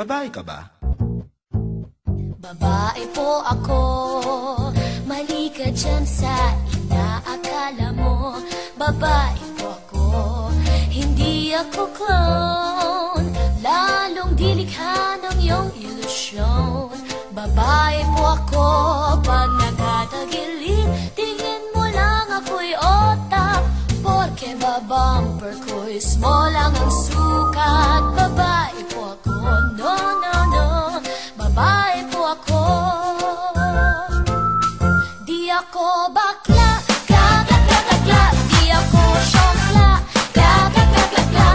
Babae ka ba? Babae po ako, mali ka dyan sa inaakala mo. Babae po ako, hindi ako clown, lalong dilikha ng iyong ilusyon. Babae po ako, pag nagtatagilid, tingin mo lang ako'y otak, porke babumper ko'y small lang ang sukat. Babae po ako, no, no, no, babae po ako. Di ako bakla, kaka, kaka, kaka, di ako syokla, kaka, kaka, kaka,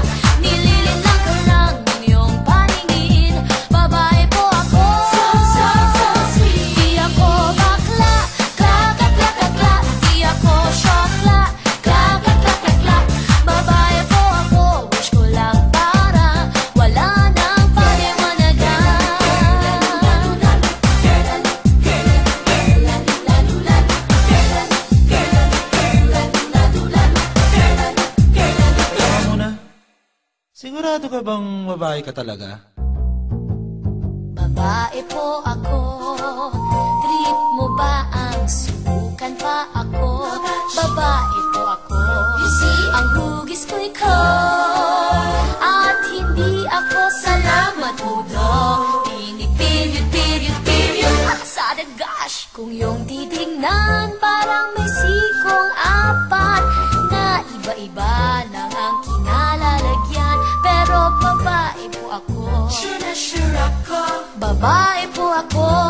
nililin lang ko lang ng iyong paningin. Babae po ako, so, so, so sweet. Di ako bakla, kaka, kaka, kaka, di ako syokla, kaka, kaka, kaka, babae po ako. Wish ko lang para wala nang paliwanagan. Tama muna. Sigurado ka bang babae ka talaga? Babae po ako, trip mo ba ang subukan pa ako? Babae po ako, ang hugis ko'y cold, at hindi ako salamat mudo. Tinig, period, period, period, sa gosh. Kung yung titignan, parang may sikong apat na iba-iba lang ang kinalalagyan. Pero babae po ako, sure na sure ako, babae po ako.